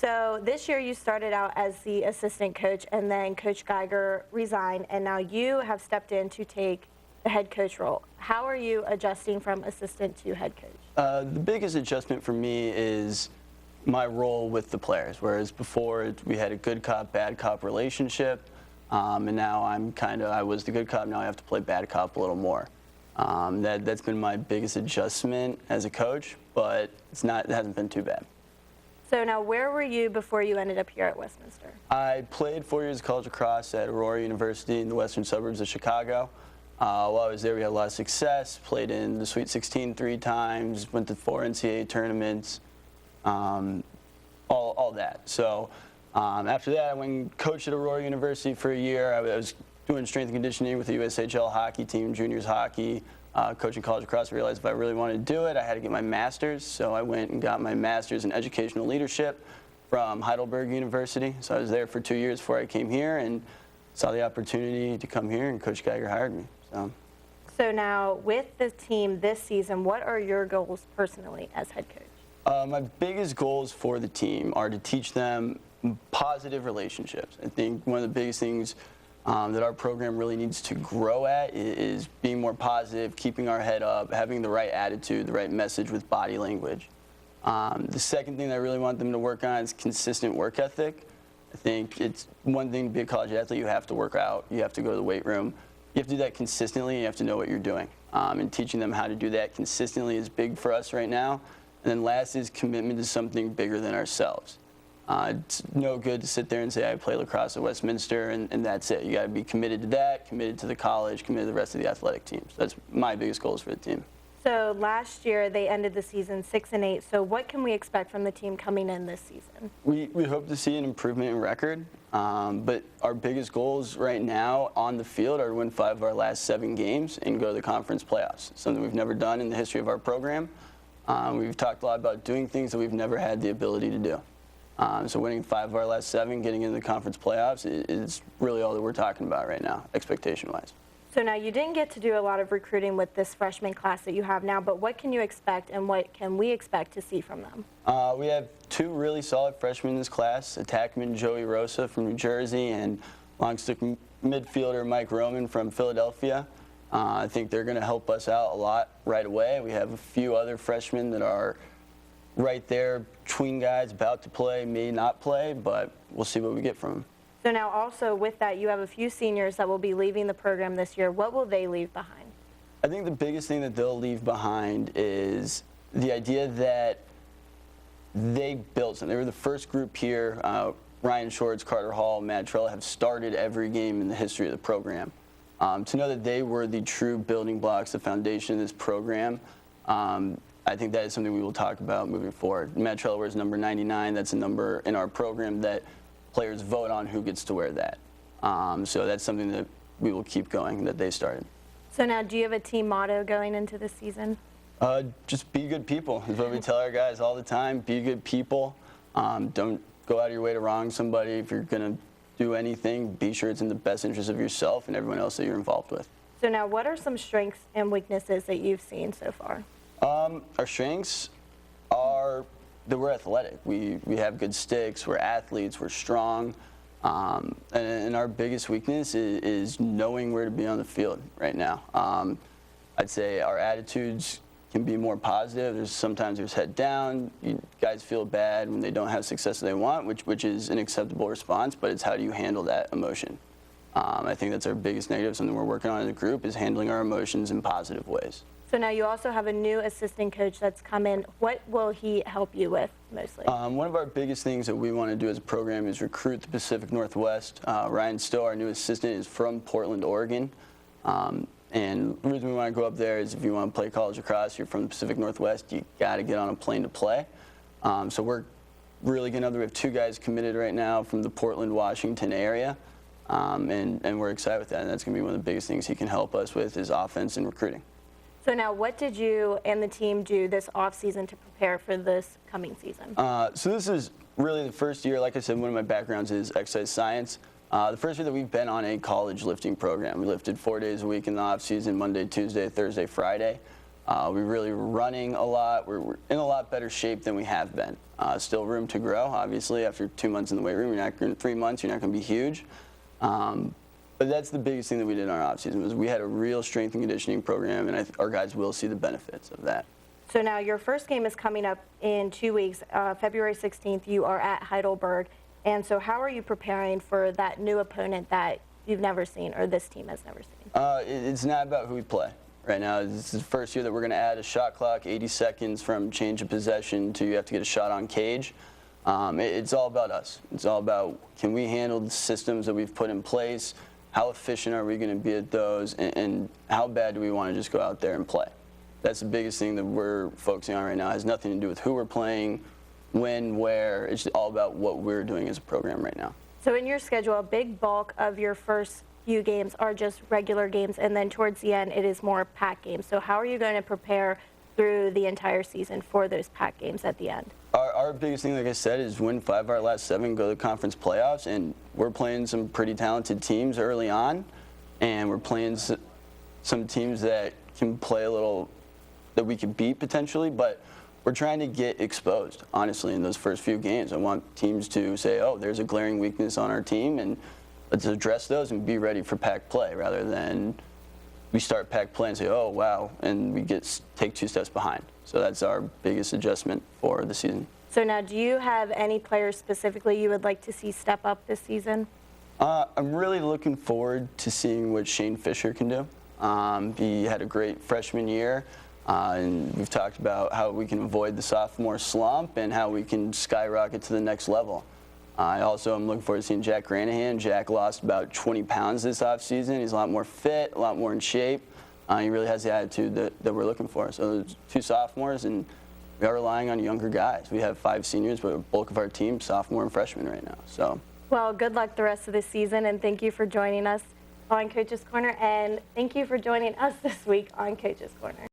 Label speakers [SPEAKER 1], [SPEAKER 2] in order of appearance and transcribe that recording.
[SPEAKER 1] So this year you started out as the assistant coach, and then Coach Geiger resigned, and now you have stepped in to take the head coach role. How are you adjusting from assistant to head coach?
[SPEAKER 2] The biggest adjustment for me is my role with the players, whereas before we had a good cop, bad cop relationship, and now I was the good cop, now I have to play bad cop a little more. That's been my biggest adjustment as a coach, but it hasn't been too bad.
[SPEAKER 1] So now, where were you before you ended up here at Westminster?
[SPEAKER 2] I played 4 years of college lacrosse at Aurora University in the western suburbs of Chicago. While I was there, we had a lot of success, played in the Sweet 16 3 times, went to 4 NCAA tournaments, all that. So after that, I went and coached at Aurora University for a year. I was doing strength and conditioning with the USHL hockey team, juniors hockey, coaching college lacrosse. I realized if I really wanted to do it, I had to get my master's. So I went and got my master's in educational leadership from Heidelberg University. So I was there for 2 years before I came here and saw the opportunity to come here, and Coach Geiger hired me.
[SPEAKER 1] So now, with the team this season, what are your goals personally as head coach?
[SPEAKER 2] My biggest goals for the team are to teach them positive relationships. I think one of the biggest things that our program really needs to grow at is being more positive, keeping our head up, having the right attitude, the right message with body language. The second thing that I really want them to work on is consistent work ethic. I think it's one thing to be a college athlete, you have to work out, you have to go to the weight room. You have to do that consistently, and you have to know what you're doing. And teaching them how to do that consistently is big for us right now. And then last is commitment to something bigger than ourselves. It's no good to sit there and say, I play lacrosse at Westminster, and that's it. You got to be committed to that, committed to the college, committed to the rest of the athletic teams. That's my biggest goals for the team.
[SPEAKER 1] So last year, they ended the season 6-8. So what can we expect from the team coming in this season?
[SPEAKER 2] We hope to see an improvement in record, but our biggest goals right now on the field are to win 5 of our last 7 games and go to the conference playoffs, something we've never done in the history of our program. We've talked a lot about doing things that we've never had the ability to do. So winning 5 of our last 7, getting into the conference playoffs is really all that we're talking about right now, expectation-wise.
[SPEAKER 1] So now, you didn't get to do a lot of recruiting with this freshman class that you have now, but what can you expect and what can we expect to see from them?
[SPEAKER 2] We have 2 really solid freshmen in this class, attackman Joey Rosa from New Jersey and long-stick midfielder Mike Roman from Philadelphia. I think they're going to help us out a lot right away. We have a few other freshmen that are right there, tween guys, about to play, may not play, but we'll see what we get from them.
[SPEAKER 1] So now, also with that, you have a few seniors that will be leaving the program this year. What will they leave behind?
[SPEAKER 2] I think the biggest thing that they'll leave behind is the idea that they built something. They were the first group here. Ryan Shorts, Carter Hall, Matt Trella have started every game in the history of the program. To know that they were the true building blocks, the foundation of this program, I think that is something we will talk about moving forward. Matt Trella wears number 99. That's a number in our program that players vote on who gets to wear that. So that's something that we will keep going, that they started.
[SPEAKER 1] So now, do you have a team motto going into this season?
[SPEAKER 2] Just be good people is what we tell our guys all the time. Be good people. Don't go out of your way to wrong somebody. If you're going to do anything, be sure it's in the best interest of yourself and everyone else that you're involved with.
[SPEAKER 1] So now, what are some strengths and weaknesses that you've seen so far?
[SPEAKER 2] Our strengths are that we're athletic. We have good sticks, we're athletes, we're strong. And our biggest weakness is knowing where to be on the field right now. I'd say our attitudes can be more positive. Sometimes there's head down. Guys feel bad when they don't have success that they want, which is an acceptable response, but it's how do you handle that emotion? I think that's our biggest negative, something we're working on as a group, is handling our emotions in positive ways.
[SPEAKER 1] So now you also have a new assistant coach that's come in. What will he help you with mostly?
[SPEAKER 2] One of our biggest things that we want to do as a program is recruit the Pacific Northwest. Ryan Stowe, our new assistant, is from Portland, Oregon. And the reason we want to go up there is if you want to play college lacrosse, you're from the Pacific Northwest, you got to get on a plane to play. So we're really getting up there. We have 2 guys committed right now from the Portland, Washington area. And we're excited with that. And that's going to be one of the biggest things he can help us with is offense and recruiting.
[SPEAKER 1] So now, what did you and the team do this offseason to prepare for this coming season?
[SPEAKER 2] So this is really the first year. Like I said, one of my backgrounds is exercise science. The first year that we've been on a college lifting program. We lifted 4 days a week in the offseason, Monday, Tuesday, Thursday, Friday. We're really running a lot. We're in a lot better shape than we have been. Still room to grow. Obviously, after 2 months in the weight room, in 3 months, you're not going to be huge. But that's the biggest thing that we did in our offseason was we had a real strength and conditioning program, and our guys will see the benefits of that.
[SPEAKER 1] So now your first game is coming up in 2 weeks. February 16th, you are at Heidelberg. And so how are you preparing for that new opponent that you've never seen or this team has never seen?
[SPEAKER 2] It's not about who we play. Right now, this is the first year that we're going to add a shot clock, 80 seconds from change of possession to you have to get a shot on cage. It's all about us. It's all about can we handle the systems that we've put in place, how efficient are we going to be at those, and how bad do we want to just go out there and play. That's the biggest thing that we're focusing on right now. It has nothing to do with who we're playing, when, where. It's all about what we're doing as a program right now.
[SPEAKER 1] So in your schedule, a big bulk of your first few games are just regular games, and then towards the end, it is more pack games. So how are you going to prepare through the entire season for those pack games at the end?
[SPEAKER 2] Our biggest thing, like I said, is win 5 of our last 7, go to the conference playoffs, and we're playing some pretty talented teams early on, and we're playing some teams that can play a little, that we can beat potentially, but we're trying to get exposed, honestly, in those first few games. I want teams to say, oh, there's a glaring weakness on our team, and let's address those and be ready for pack play, rather than we start pack play and say, oh, wow, and we take 2 steps behind. So that's our biggest adjustment for the season. So
[SPEAKER 1] now, do you have any players specifically you would like to see step up this season?
[SPEAKER 2] I'm really looking forward to seeing what Shane Fisher can do. He had a great freshman year, and we've talked about how we can avoid the sophomore slump and how we can skyrocket to the next level. I also am looking forward to seeing Jack Granahan. Jack lost about 20 pounds this offseason. He's a lot more fit, a lot more in shape. He really has the attitude that we're looking for. So there's 2 sophomores, and we are relying on younger guys. We have 5 seniors, but the bulk of our team, sophomore and freshman right now. So,
[SPEAKER 1] well, good luck the rest of the season, and thank you for joining us on Coach's Corner, and thank you for joining us this week on Coach's Corner.